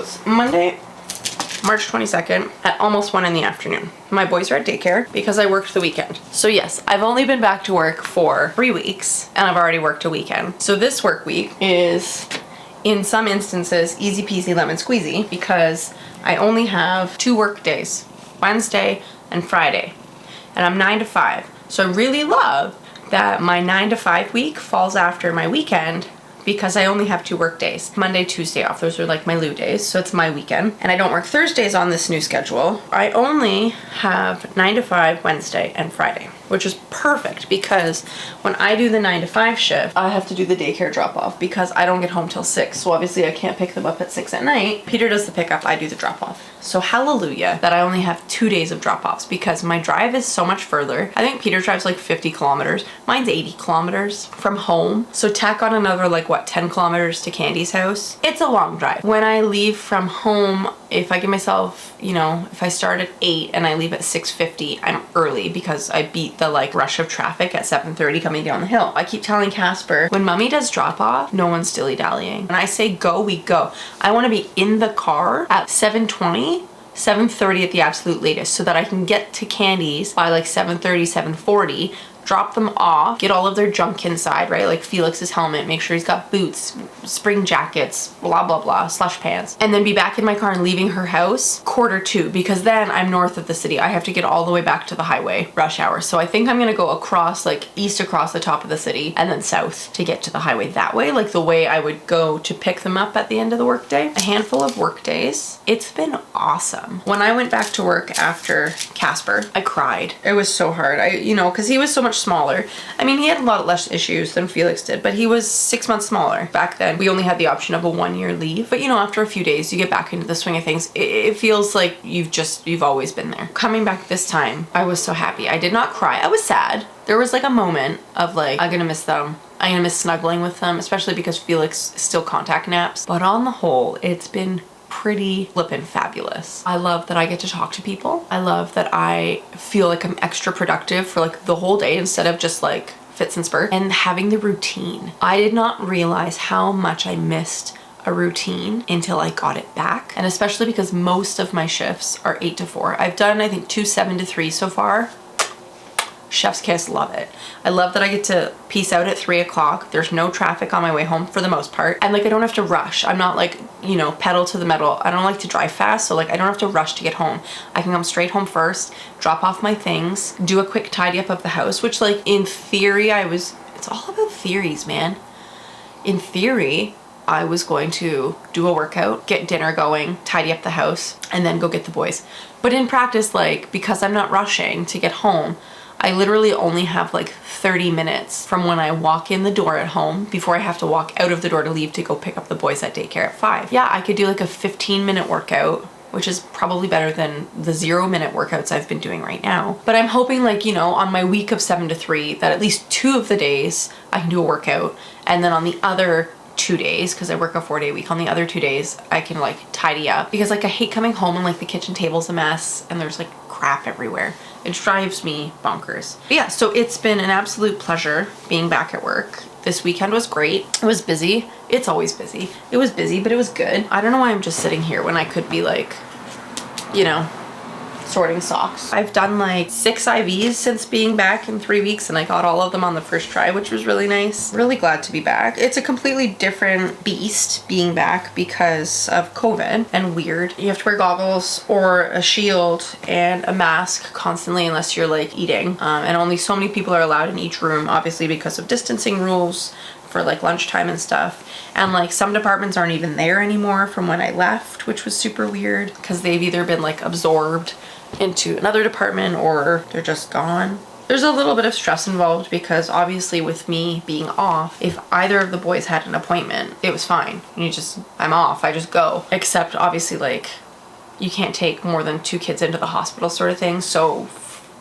it's Monday, March 22nd at almost 1 in the afternoon. My boys are at daycare because I worked the weekend. So yes, I've only been back to work for 3 weeks and I've already worked a weekend. So this work week is, in some instances, easy peasy lemon squeezy because I only have 2 work days, Wednesday and Friday, and I'm 9 to 5. So I really love that my 9 to 5 week falls after my weekend because I only have 2 work days. Monday, Tuesday off. Those are like my loo days, so it's my weekend. And I don't work Thursdays on this new schedule. I only have 9 to 5 Wednesday and Friday, which is perfect because when I do the 9 to 5 shift, I have to do the daycare drop off because I don't get home till 6. So obviously I can't pick them up at 6 at night. Peter does the pickup, I do the drop off. So hallelujah that I only have 2 days of drop offs because my drive is so much further. I think Peter drives like 50 kilometers. Mine's 80 kilometers from home. So tack on another like what, 10 kilometers to Candy's house. It's a long drive. When I leave from home, if I give myself, you know, if I start at 8 and I leave at 6:50, I'm early because I beat the like rush of traffic at 7:30 coming down the hill. I keep telling Casper, when mommy does drop off, no one's dilly-dallying. When I say go, we go. I want to be in the car at 7:20, 7:30 at the absolute latest so that I can get to Candy's by like 7:30, 7:40, drop them off, get all of their junk inside, right? Like Felix's helmet, make sure he's got boots, spring jackets, blah, blah, blah, slush pants. And then be back in my car and leaving her house 1:45 because then I'm north of the city. I have to get all the way back to the highway, rush hour. So I think I'm gonna go across, like east across the top of the city and then south to get to the highway that way, like the way I would go to pick them up at the end of the workday. A handful of work days. It's been awesome. When I went back to work after Casper, I cried. It was so hard. You know, because he was so much smaller. I mean, he had a lot less issues than Felix did, but he was 6 months smaller. Back then, we only had the option of a 1-year leave. But you know, after a few days, you get back into the swing of things. It feels like you've always been there. Coming back this time, I was so happy. I did not cry. I was sad. There was like a moment of like, I'm gonna miss them. I'm gonna miss snuggling with them, especially because Felix still contact naps. But on the whole, it's been pretty flippin' fabulous. I love that I get to talk to people. I love that I feel like I'm extra productive for like the whole day instead of just like fits and spurts. And having the routine. I did not realize how much I missed a routine until I got it back. And especially because most of my shifts are 8 to 4. I've done, I think, 2 7 to 3 so far. Chef's kiss, love it. I love that I get to peace out at 3 o'clock. There's no traffic on my way home for the most part. And like, I don't have to rush. I'm not like, you know, pedal to the metal. I don't like to drive fast. So like, I don't have to rush to get home. I can come straight home first, drop off my things, do a quick tidy up of the house, which like in theory, it's all about theories, man. In theory, I was going to do a workout, get dinner going, tidy up the house, and then go get the boys. But in practice, like, because I'm not rushing to get home, I literally only have like 30 minutes from when I walk in the door at home before I have to walk out of the door to leave to go pick up the boys at daycare at 5. Yeah, I could do like a 15-minute workout, which is probably better than the 0-minute workouts I've been doing right now. But I'm hoping like, you know, on my week of 7 to 3, that at least 2 of the days I can do a workout. And then on the other 2 days, because I work a 4-day week, on the other 2 days I can like tidy up, because like I hate coming home and like the kitchen table's a mess and there's like crap everywhere. It drives me bonkers. But yeah, so it's been an absolute pleasure being back at work. This weekend was great. It was busy. It's always busy. It was busy, but it was good. I don't know why I'm just sitting here when I could be like, you know, sorting socks. I've done like 6 IVs since being back in 3 weeks and I got all of them on the first try, which was really nice. Really glad to be back. It's a completely different beast being back because of COVID and weird. You have to wear goggles or a shield and a mask constantly unless you're like eating. And only so many people are allowed in each room, obviously because of distancing rules for like lunchtime and stuff. And like some departments aren't even there anymore from when I left, which was super weird because they've either been like absorbed into another department or they're just gone. There's a little bit of stress involved because obviously with me being off, if either of the boys had an appointment, it was fine. I'm off, I just go. Except obviously like you can't take more than 2 kids into the hospital sort of thing. So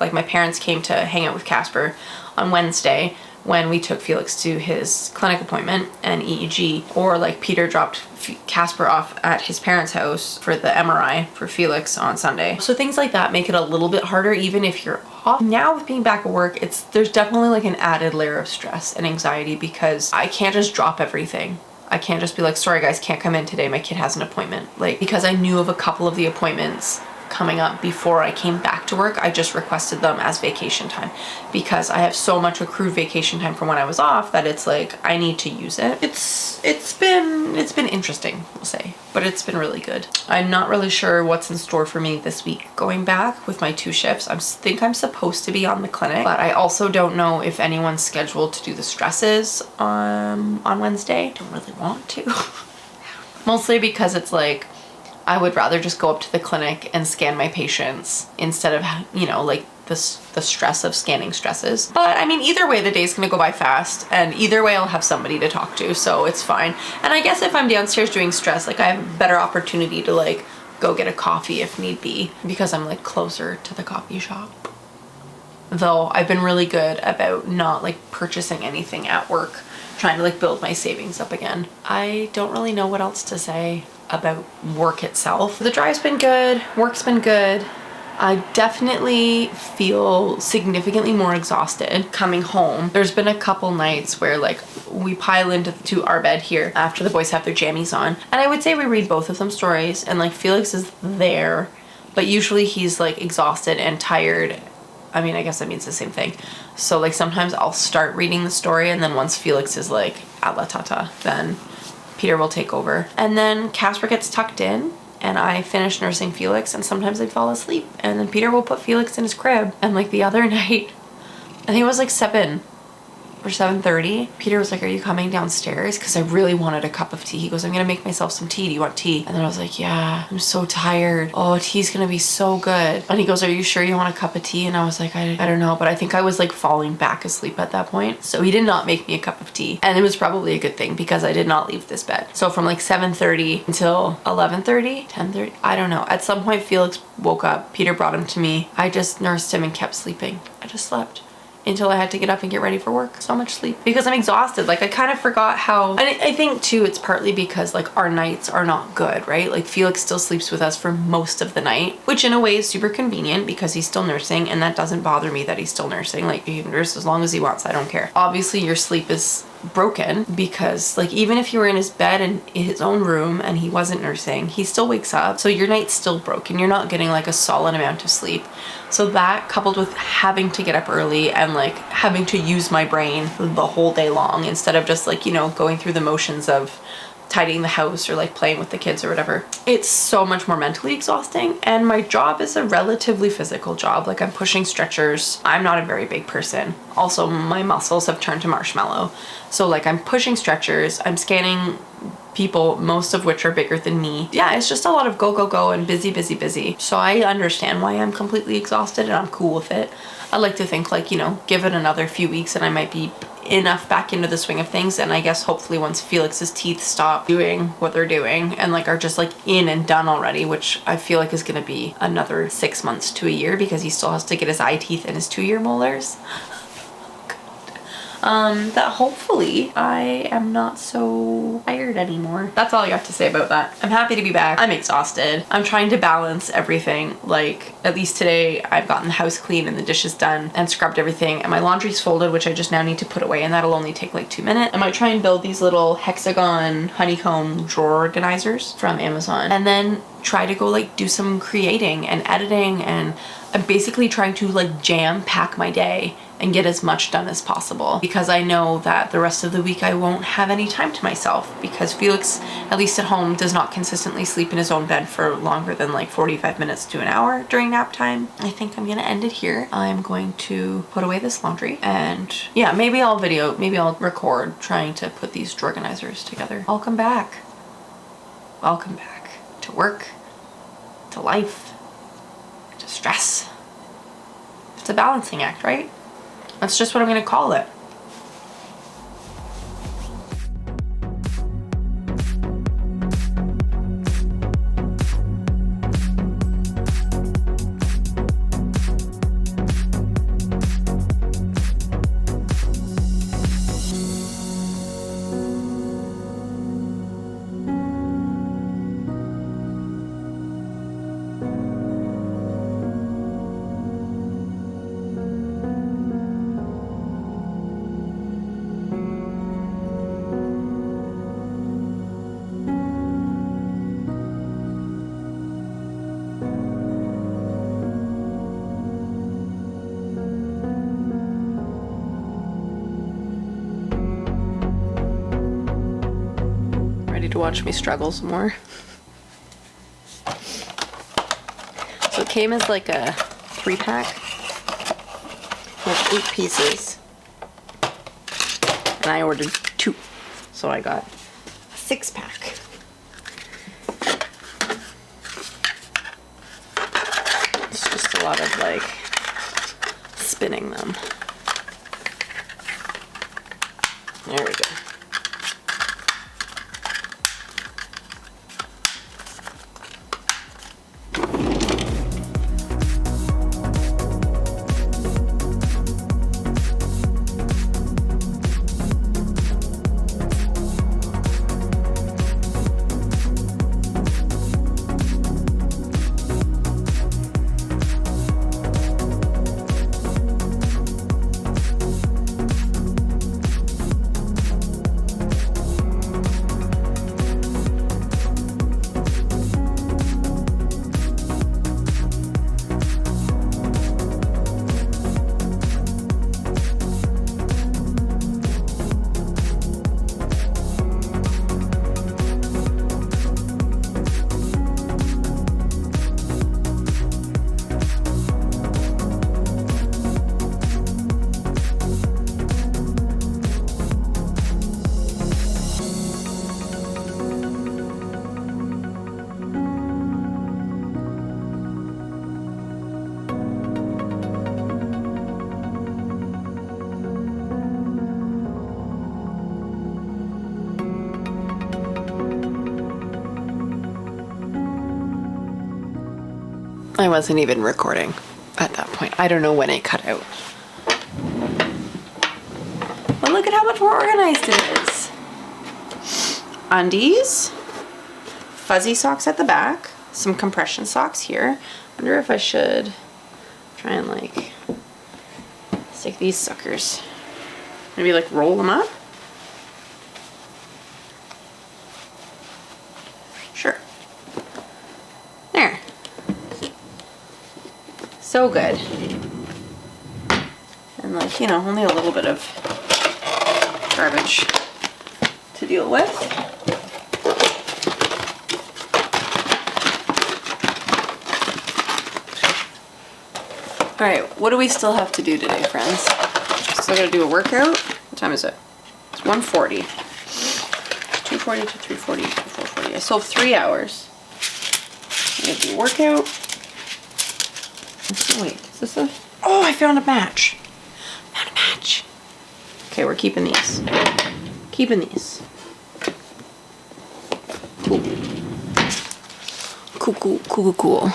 like my parents came to hang out with Casper on Wednesday when we took Felix to his clinic appointment and EEG, or like Peter dropped Casper off at his parents' house for the MRI for Felix on Sunday. So things like that make it a little bit harder even if you're off. Now with being back at work, there's definitely like an added layer of stress and anxiety because I can't just drop everything. I can't just be like, sorry guys, can't come in today, my kid has an appointment. Like, because I knew of a couple of the appointments coming up before I came back to work, I just requested them as vacation time because I have so much accrued vacation time from when I was off that it's like I need to use it. It's been interesting, we'll say, but it's been really good. I'm not really sure what's in store for me this week going back with my 2 shifts. I think I'm supposed to be on the clinic, but I also don't know if anyone's scheduled to do the stresses on Wednesday. I don't really want to. Mostly because it's like I would rather just go up to the clinic and scan my patients instead of, you know, like the stress of scanning stresses. But I mean, either way, the day's gonna go by fast, and either way I'll have somebody to talk to, so it's fine. And I guess if I'm downstairs doing stress, like I have a better opportunity to like go get a coffee if need be, because I'm like closer to the coffee shop. Though I've been really good about not like purchasing anything at work, trying to like build my savings up again. I don't really know what else to say about work itself. The drive's been good, work's been good. I definitely feel significantly more exhausted coming home. There's been a couple nights where like we pile into our bed here after the boys have their jammies on, and I would say we read both of them stories, and like Felix is there, but usually he's like exhausted and tired. I mean, I guess that means the same thing. So like sometimes I'll start reading the story, and then once Felix is like a la tata, then Peter will take over. And then Casper gets tucked in and I finish nursing Felix, and sometimes I fall asleep, and then Peter will put Felix in his crib. And like the other night, I think it was like 7 or 7:30, Peter was like, are you coming downstairs? Because I really wanted a cup of tea. He goes, I'm gonna make myself some tea. Do you want tea? And then I was like, yeah, I'm so tired. Oh, tea's gonna be so good. And he goes, are you sure you want a cup of tea? And I was like, I don't know, but I think I was like falling back asleep at that point. So he did not make me a cup of tea. And it was probably a good thing because I did not leave this bed. So from like 7:30 until 11:30, 10:30, I don't know. At some point Felix woke up, Peter brought him to me. I just nursed him and kept sleeping. I just slept until I had to get up and get ready for work. So much sleep because I'm exhausted. Like I kind of forgot how, and I think too it's partly because like our nights are not good, right? Like Felix still sleeps with us for most of the night, which in a way is super convenient because he's still nursing, and that doesn't bother me that he's still nursing. Like he can nurse as long as he wants, I don't care. Obviously your sleep is broken because like even if you were in his bed and in his own room and he wasn't nursing, he still wakes up, so your night's still broken. You're not getting like a solid amount of sleep. So that coupled with having to get up early and like having to use my brain the whole day long instead of just like, you know, going through the motions of tidying the house or like playing with the kids or whatever, it's so much more mentally exhausting. And my job is a relatively physical job. Like I'm pushing stretchers. I'm not a very big person. Also my muscles have turned to marshmallow. So like I'm pushing stretchers, I'm scanning people, most of which are bigger than me. Yeah, it's just a lot of go, go, go and busy, busy, busy. So I understand why I'm completely exhausted and I'm cool with it. I like to think like, you know, give it another few weeks and I might be enough back into the swing of things. And I guess hopefully once Felix's teeth stop doing what they're doing and like are just like in and done already, which I feel like is going to be another 6 months to a year because he still has to get his eye teeth and his 2-year molars. That hopefully I am not so tired anymore. That's all I got to say about that. I'm happy to be back. I'm exhausted. I'm trying to balance everything. Like at least today I've gotten the house clean and the dishes done and scrubbed everything, and my laundry's folded, which I just now need to put away, and that'll only take like 2 minutes. I might try and build these little hexagon honeycomb drawer organizers from Amazon and then try to go like do some creating and editing, and I'm basically trying to like jam pack my day and get as much done as possible because I know that the rest of the week I won't have any time to myself because Felix, at least at home, does not consistently sleep in his own bed for longer than like 45 minutes to an hour during nap time. I think I'm gonna end it here. I'm going to put away this laundry and yeah, maybe I'll record trying to put these drawer organizers together. Welcome back. Welcome back to work, to life, to stress. It's a balancing act, right? That's just what I'm gonna call it. watch me struggle some more. So it came as like a 3-pack with 8 pieces. And I ordered 2. So I got a 6-pack. It's just a lot of like spinning them. There we go. I wasn't even recording at that point. I don't know when it cut out. But look at how much more organized it is. Undies, fuzzy socks at the back, some compression socks here. I wonder if I should try and like stick these suckers. Maybe like roll them up. Sure. There. So good. And like, you know, only a little bit of garbage to deal with. All right, what do we still have to do today, friends? Still gotta do a workout. What time is it? It's 1:40. 2:40 to 3:40 to 4:40. I still have 3 hours. I'm gonna do a workout. Wait, is this a... Oh, I found a match. Found a match. Okay, we're keeping these. Keeping these. Cool. Cool, cool, cool, cool.